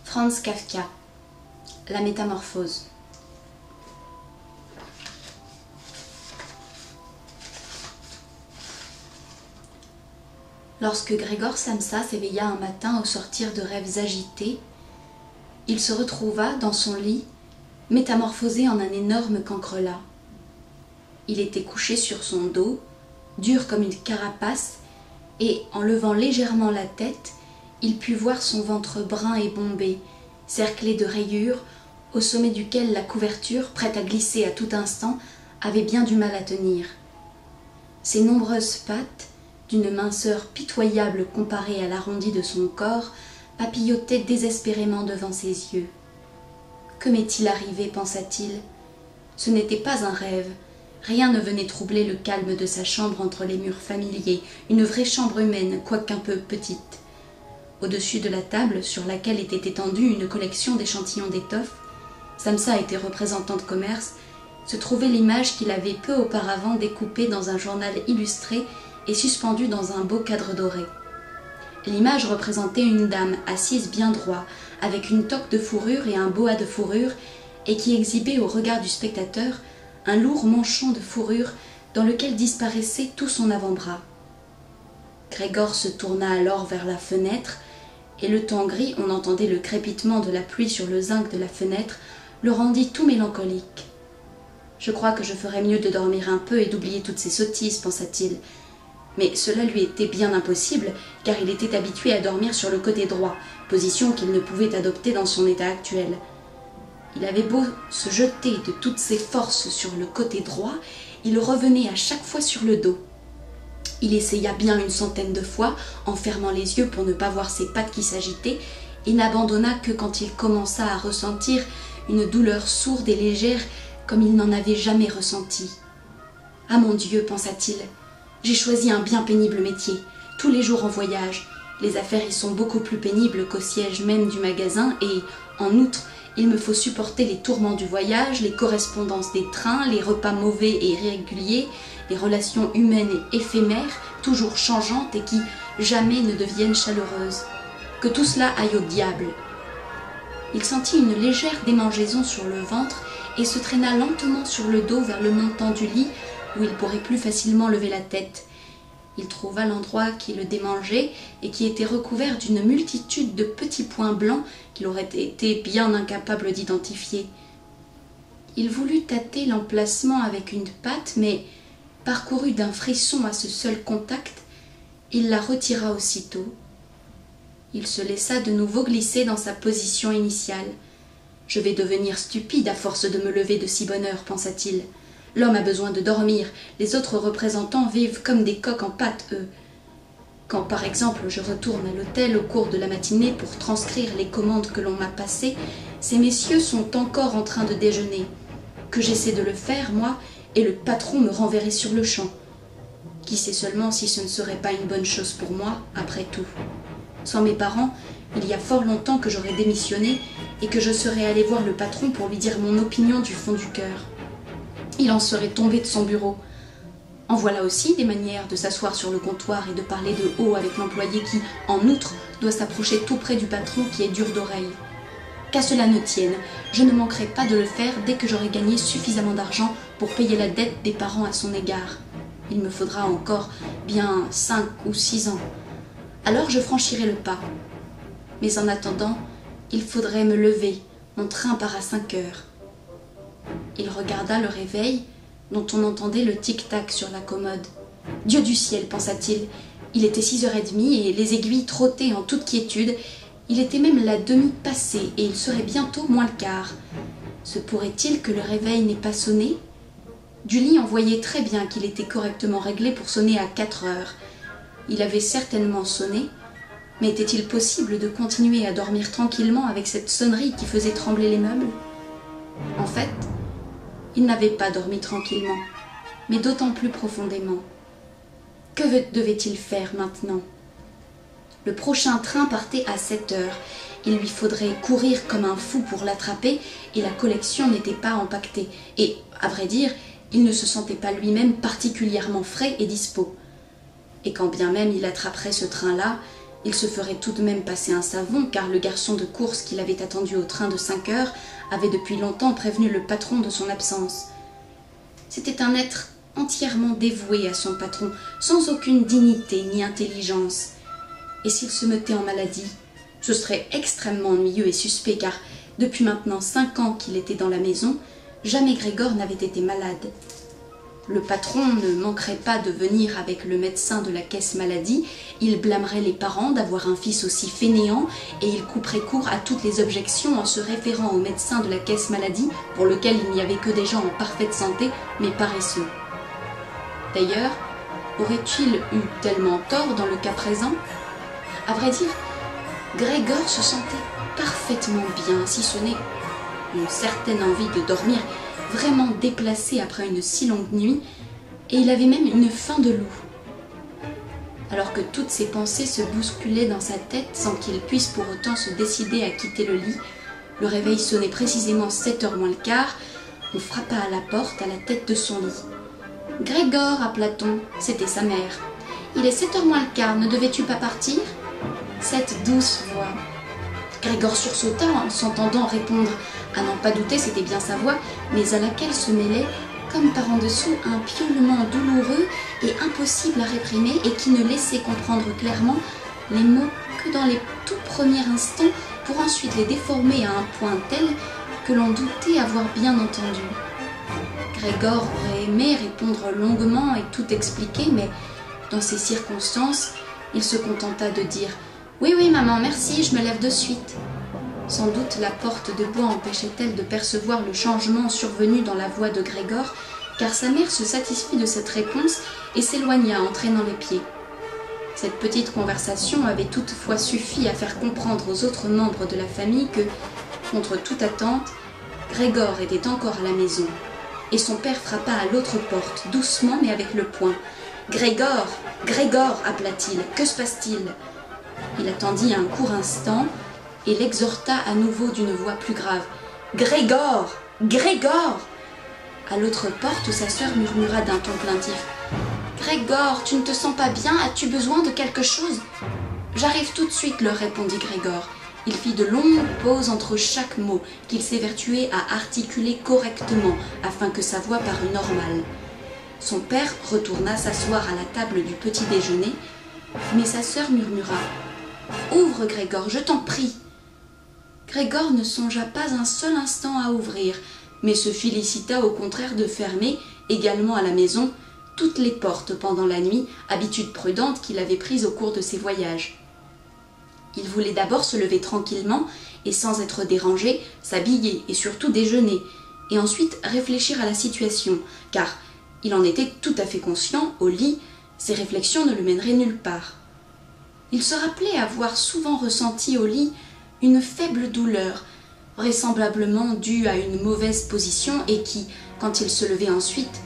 Franz Kafka, La métamorphose. Lorsque Grégor Samsa s'éveilla un matin au sortir de rêves agités, il se retrouva dans son lit, métamorphosé en un énorme cancrelat. Il était couché sur son dos, dur comme une carapace, et en levant légèrement la tête, il put voir son ventre brun et bombé, cerclé de rayures, au sommet duquel la couverture, prête à glisser à tout instant, avait bien du mal à tenir. Ses nombreuses pattes, d'une minceur pitoyable comparée à l'arrondi de son corps, papillotaient désespérément devant ses yeux. Que m'est-il arrivé, pensa-t-il? Ce n'était pas un rêve. Rien ne venait troubler le calme de sa chambre entre les murs familiers, une vraie chambre humaine, quoiqu'un peu petite. Au-dessus de la table, sur laquelle était étendue une collection d'échantillons d'étoffes, Samsa était représentant de commerce, se trouvait l'image qu'il avait peu auparavant découpée dans un journal illustré et suspendue dans un beau cadre doré. L'image représentait une dame assise bien droit, avec une toque de fourrure et un boa de fourrure, et qui exhibait au regard du spectateur un lourd manchon de fourrure dans lequel disparaissait tout son avant-bras. Grégor se tourna alors vers la fenêtre, et le temps gris, on entendait le crépitement de la pluie sur le zinc de la fenêtre, le rendit tout mélancolique. « Je crois que je ferais mieux de dormir un peu et d'oublier toutes ces sottises, pensa-t-il. Mais cela lui était bien impossible, car il était habitué à dormir sur le côté droit, position qu'il ne pouvait adopter dans son état actuel. Il avait beau se jeter de toutes ses forces sur le côté droit, il revenait à chaque fois sur le dos. Il essaya bien une centaine de fois, en fermant les yeux pour ne pas voir ses pattes qui s'agitaient, et n'abandonna que quand il commença à ressentir une douleur sourde et légère comme il n'en avait jamais ressenti. « Ah mon Dieu, pensa-t-il, j'ai choisi un bien pénible métier, tous les jours en voyage. Les affaires y sont beaucoup plus pénibles qu'au siège même du magasin et, en outre, il me faut supporter les tourments du voyage, les correspondances des trains, les repas mauvais et irréguliers, les relations humaines et éphémères, toujours changeantes et qui jamais ne deviennent chaleureuses. Que tout cela aille au diable. » Il sentit une légère démangeaison sur le ventre et se traîna lentement sur le dos vers le montant du lit où il pourrait plus facilement lever la tête. Il trouva l'endroit qui le démangeait et qui était recouvert d'une multitude de petits points blancs qu'il aurait été bien incapable d'identifier. Il voulut tâter l'emplacement avec une patte, mais, parcouru d'un frisson à ce seul contact, il la retira aussitôt. Il se laissa de nouveau glisser dans sa position initiale. « Je vais devenir stupide à force de me lever de si bonne heure, pensa-t-il. L'homme a besoin de dormir, les autres représentants vivent comme des coqs en pâte, eux. Quand, par exemple, je retourne à l'hôtel au cours de la matinée pour transcrire les commandes que l'on m'a passées, ces messieurs sont encore en train de déjeuner. Que j'essaie de le faire, moi, et le patron me renverrait sur le champ. Qui sait seulement si ce ne serait pas une bonne chose pour moi, après tout. Sans mes parents, il y a fort longtemps que j'aurais démissionné et que je serais allé voir le patron pour lui dire mon opinion du fond du cœur. Il en serait tombé de son bureau. En voilà aussi des manières de s'asseoir sur le comptoir et de parler de haut avec l'employé qui, en outre, doit s'approcher tout près du patron qui est dur d'oreille. Qu'à cela ne tienne, je ne manquerai pas de le faire dès que j'aurai gagné suffisamment d'argent pour payer la dette des parents à son égard. Il me faudra encore bien 5 ou 6 ans. Alors je franchirai le pas. Mais en attendant, il faudrait me lever, mon train part à 5 heures. Il regarda le réveil, dont on entendait le tic-tac sur la commode. Dieu du ciel, pensa-t-il, il était 6h30 et les aiguilles trottaient en toute quiétude. Il était même la demi passée et il serait bientôt moins le quart. Se pourrait-il que le réveil n'ait pas sonné? Du lit, on voyait très bien qu'il était correctement réglé pour sonner à 4 heures. Il avait certainement sonné, mais était-il possible de continuer à dormir tranquillement avec cette sonnerie qui faisait trembler les meubles? En fait, il n'avait pas dormi tranquillement, mais d'autant plus profondément. Que devait-il faire maintenant? Le prochain train partait à 7 heures. Il lui faudrait courir comme un fou pour l'attraper et la collection n'était pas empaquetée. Et, à vrai dire, il ne se sentait pas lui-même particulièrement frais et dispos. Et quand bien même il attraperait ce train-là, Il se ferait tout de même passer un savon, car le garçon de course qui l'avait attendu au train de 5 heures avait depuis longtemps prévenu le patron de son absence. C'était un être entièrement dévoué à son patron, sans aucune dignité ni intelligence. Et s'il se mettait en maladie, ce serait extrêmement ennuyeux et suspect, car depuis maintenant 5 ans qu'il était dans la maison, jamais Grégor n'avait été malade. Le patron ne manquerait pas de venir avec le médecin de la caisse maladie, il blâmerait les parents d'avoir un fils aussi fainéant et il couperait court à toutes les objections en se référant au médecin de la caisse maladie pour lequel il n'y avait que des gens en parfaite santé mais paresseux. D'ailleurs, aurait-il eu tellement tort dans le cas présent? À vrai dire, Grégor se sentait parfaitement bien, si ce n'est une certaine envie de dormir, vraiment déplacée après une si longue nuit, et il avait même une faim de loup. Alors que toutes ses pensées se bousculaient dans sa tête sans qu'il puisse pour autant se décider à quitter le lit, le réveil sonnait précisément 7h moins le quart, on frappa à la porte à la tête de son lit. « Grégor » appela-t-on, c'était sa mère. « Il est 7h moins le quart, ne devais-tu pas partir ?» Cette douce voix. Grégor sursauta en s'entendant répondre. À n'en pas douter, c'était bien sa voix, mais à laquelle se mêlait, comme par en dessous, un piaulement douloureux et impossible à réprimer et qui ne laissait comprendre clairement les mots que dans les tout premiers instants pour ensuite les déformer à un point tel que l'on doutait avoir bien entendu. Grégor aurait aimé répondre longuement et tout expliquer, mais dans ces circonstances, il se contenta de dire « Oui, oui, maman, merci, je me lève de suite ». Sans doute la porte de bois empêchait-elle de percevoir le changement survenu dans la voix de Grégor, car sa mère se satisfit de cette réponse et s'éloigna en traînant les pieds. Cette petite conversation avait toutefois suffi à faire comprendre aux autres membres de la famille que, contre toute attente, Grégor était encore à la maison. Et son père frappa à l'autre porte, doucement mais avec le poing. « Grégor, Grégor » appela-t-il, « que se passe-t-il » Il attendit un court instant et l'exhorta à nouveau d'une voix plus grave. « Grégor, Grégor » À l'autre porte, sa sœur murmura d'un ton plaintif. « Grégor, tu ne te sens pas bien? As-tu besoin de quelque chose ?»« J'arrive tout de suite, » leur répondit Grégor. Il fit de longues pauses entre chaque mot qu'il s'évertuait à articuler correctement afin que sa voix parût normale. Son père retourna s'asseoir à la table du petit déjeuner, mais sa sœur murmura « Ouvre, Grégor, je t'en prie !» Grégor ne songea pas un seul instant à ouvrir, mais se félicita au contraire de fermer, également à la maison, toutes les portes pendant la nuit, habitude prudente qu'il avait prise au cours de ses voyages. Il voulait d'abord se lever tranquillement et sans être dérangé, s'habiller et surtout déjeuner, et ensuite réfléchir à la situation, car il en était tout à fait conscient, au lit, ses réflexions ne le mèneraient nulle part. Il se rappelait avoir souvent ressenti au lit une faible douleur, vraisemblablement due à une mauvaise position et qui, quand il se levait ensuite,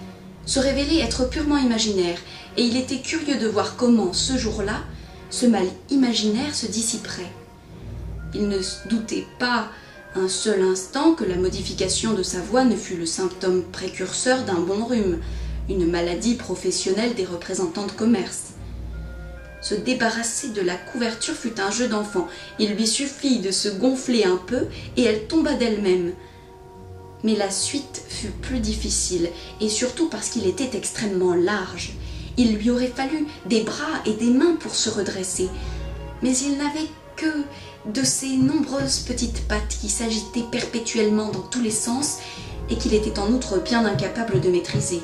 se révélait être purement imaginaire, et il était curieux de voir comment, ce jour-là, ce mal imaginaire se dissiperait. Il ne doutait pas un seul instant que la modification de sa voix ne fût le symptôme précurseur d'un bon rhume, une maladie professionnelle des représentants de commerce. Se débarrasser de la couverture fut un jeu d'enfant. Il lui suffit de se gonfler un peu et elle tomba d'elle-même. Mais la suite fut plus difficile, et surtout parce qu'il était extrêmement large. Il lui aurait fallu des bras et des mains pour se redresser, mais il n'avait que de ces nombreuses petites pattes qui s'agitaient perpétuellement dans tous les sens et qu'il était en outre bien incapable de maîtriser.